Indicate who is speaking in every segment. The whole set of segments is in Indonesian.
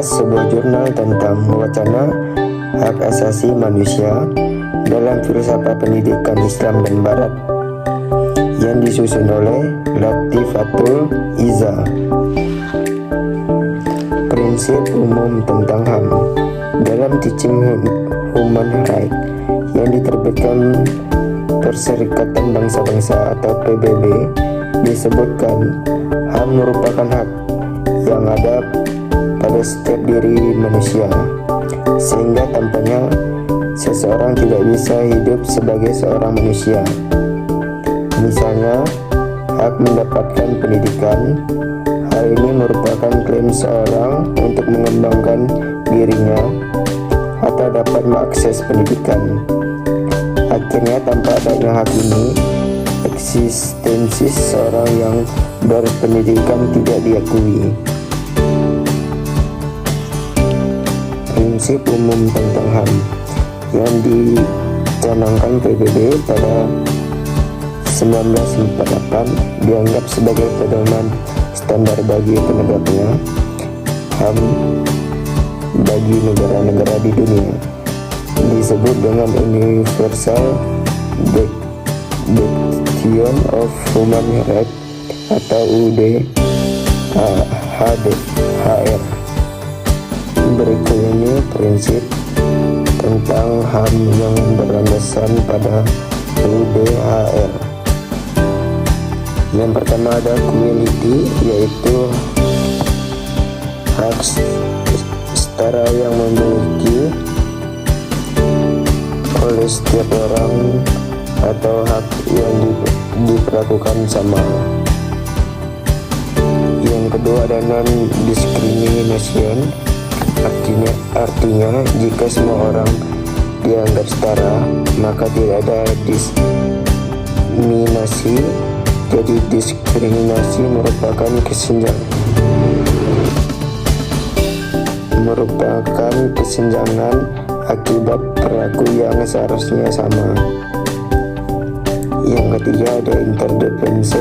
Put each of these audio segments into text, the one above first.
Speaker 1: membahas sebuah jurnal tentang wacana hak asasi manusia dalam filsafat pendidikan Islam dan Barat yang disusun oleh Latifatul Iza. Prinsip umum tentang HAM dalam Teaching Human Rights yang diterbitkan Perserikatan Bangsa-Bangsa atau PBB disebutkan HAM merupakan hak yang ada pada setiap diri manusia, sehingga tanpanya seseorang tidak bisa hidup sebagai seorang manusia. Misalnya, hak mendapatkan pendidikan. Hal ini merupakan klaim seorang untuk mengembangkan dirinya atau dapat mengakses pendidikan. Akhirnya, tanpa adanya hak ini, eksistensi seseorang yang berpendidikan tidak diakui. Prinsip umum tentang HAM yang dicanangkan PBB pada 1948 dianggap sebagai pedoman standar bagi penegaknya HAM bagi negara-negara di dunia. Disebut dengan Universal Declaration of Human Rights atau UDHR. Berikut ini prinsip tentang HAM yang berlandaskan pada UDHR. Yang pertama ada equality, yaitu hak setara yang memiliki oleh setiap orang atau hak yang diperlakukan sama. Yang kedua ada non-discrimination, artinya jika semua orang dianggap setara maka tidak ada diskriminasi. Jadi diskriminasi merupakan kesenjangan akibat perilaku yang seharusnya sama. Yang ketiga ada interdependence,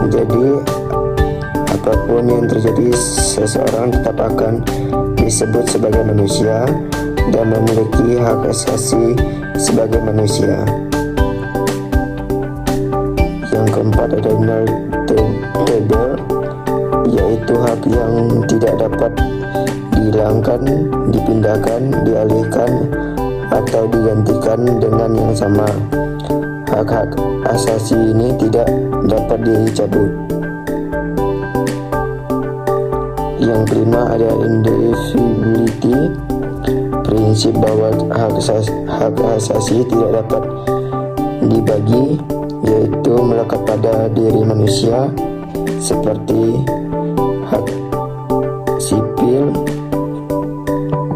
Speaker 1: jadi apapun yang terjadi seseorang tetap akan disebut sebagai manusia dan memiliki hak asasi sebagai manusia. Yang keempat ada inalienable, yaitu hak yang tidak dapat dihilangkan, dipindahkan, dialihkan, atau digantikan dengan yang sama. Hak-hak asasi ini tidak dapat dicabut. Yang kelima ada indivisibility, prinsip bahwa hak asasi tidak dapat dibagi, yaitu melekat pada diri manusia seperti hak sipil,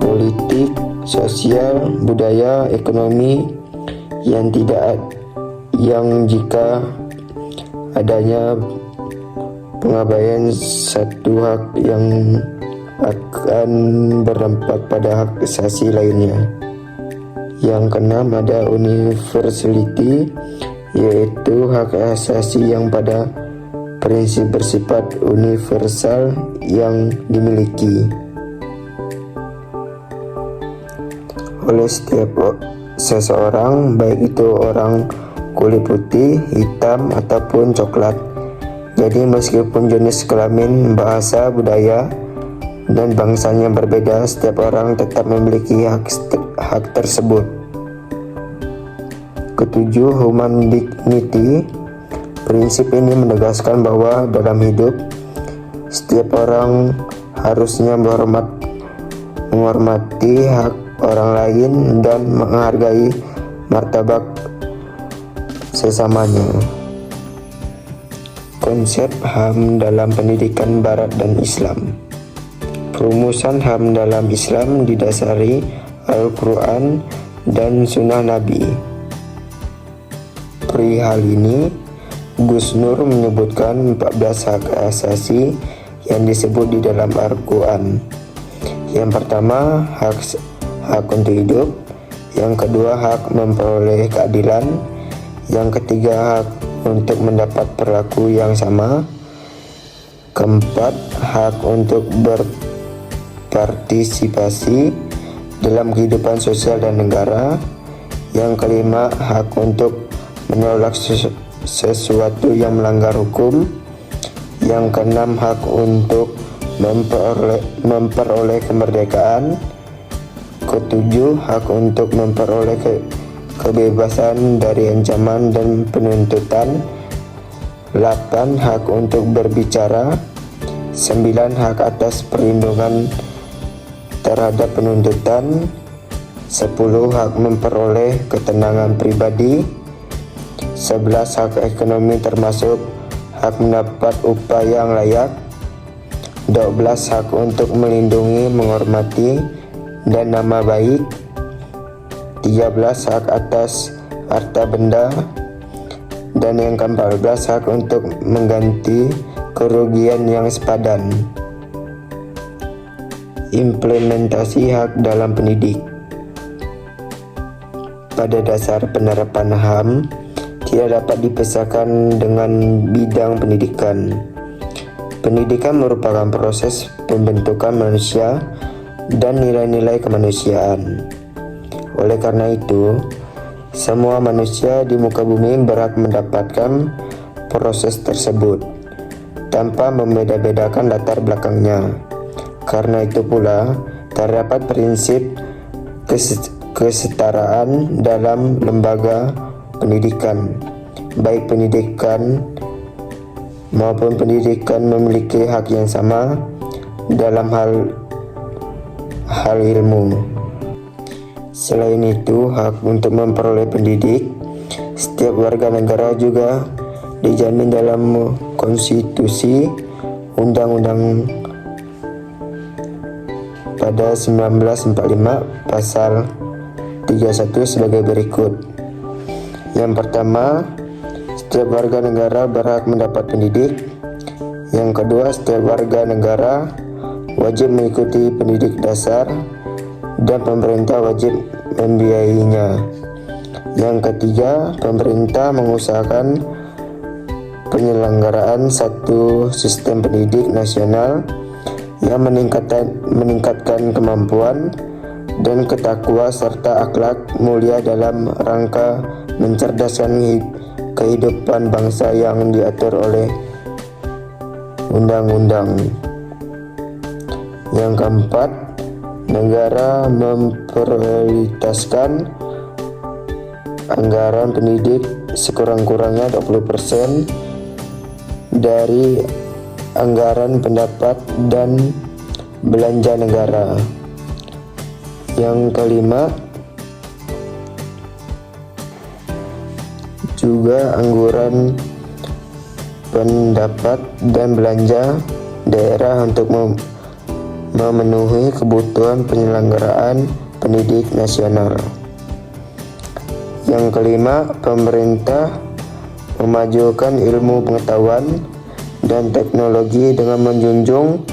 Speaker 1: politik, sosial, budaya, ekonomi yang jika adanya pengabaian satu hak yang akan berdampak pada hak asasi lainnya. Yang keenam ada universality, yaitu hak asasi yang pada prinsip bersifat universal yang dimiliki oleh setiap seseorang, baik itu orang kulit putih, hitam, ataupun coklat. Jadi meskipun jenis kelamin, bahasa, budaya, dan bangsanya berbeda, setiap orang tetap memiliki hak tersebut. Ketujuh, human dignity. Prinsip ini menegaskan bahwa dalam hidup setiap orang harusnya menghormati hak orang lain dan menghargai martabat sesamanya. Konsep HAM dalam pendidikan Barat dan Islam. Perumusan HAM dalam Islam didasari Al-Quran dan Sunnah Nabi. Perihal ini, Gus Nur menyebutkan 14 hak asasi yang disebut di dalam Al-Quran. Yang pertama, hak untuk hidup. Yang kedua, hak memperoleh keadilan. Yang ketiga, hak untuk mendapat perilaku yang sama. Keempat, hak untuk berpartisipasi dalam kehidupan sosial dan negara. Yang kelima, hak untuk menolak sesuatu yang melanggar hukum. Yang keenam, hak untuk memperoleh kemerdekaan. Ketujuh, hak untuk memperoleh kebebasan dari ancaman dan penuntutan. 8. Hak untuk berbicara. 9. Hak atas perlindungan terhadap penuntutan. 10. Hak memperoleh ketenangan pribadi. 11. Hak ekonomi termasuk hak mendapat upah yang layak. 12. Hak untuk melindungi, menghormati, dan nama baik. 13. Hak atas harta benda. Dan yang ke-14, hak untuk mengganti kerugian yang sepadan. Implementasi hak dalam pendidik. Pada dasar penerapan HAM tidak dapat dipisahkan dengan bidang pendidikan. Pendidikan merupakan proses pembentukan manusia dan nilai-nilai kemanusiaan. Oleh karena itu, semua manusia di muka bumi berhak mendapatkan proses tersebut tanpa membeda-bedakan latar belakangnya. Karena itu pula, terdapat prinsip kesetaraan dalam lembaga pendidikan. Baik pendidikan maupun pendidikan memiliki hak yang sama dalam hal ilmu. Selain itu, hak untuk memperoleh pendidik setiap warga negara juga dijamin dalam konstitusi Undang-Undang pada 1945 pasal 31 sebagai berikut. Yang pertama, setiap warga negara berhak mendapat pendidik. Yang kedua, setiap warga negara wajib mengikuti pendidik dasar dan pemerintah wajib membiayainya. Yang ketiga, pemerintah mengusahakan penyelenggaraan satu sistem pendidik nasional yang meningkatkan kemampuan dan ketakwa serta akhlak mulia dalam rangka mencerdaskan kehidupan bangsa yang diatur oleh undang-undang. Yang keempat, negara memprioritaskan anggaran pendidik sekurang-kurangnya 20% dari anggaran pendapat dan belanja negara. Yang kelima, juga anggaran pendapat dan belanja daerah untuk memenuhi kebutuhan penyelenggaraan pendidik nasional. Yang kelima, pemerintah memajukan ilmu pengetahuan dan teknologi dengan menjunjung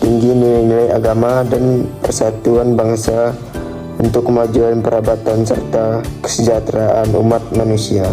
Speaker 1: tinggi nilai-nilai agama dan persatuan bangsa untuk kemajuan perabatan serta kesejahteraan umat manusia.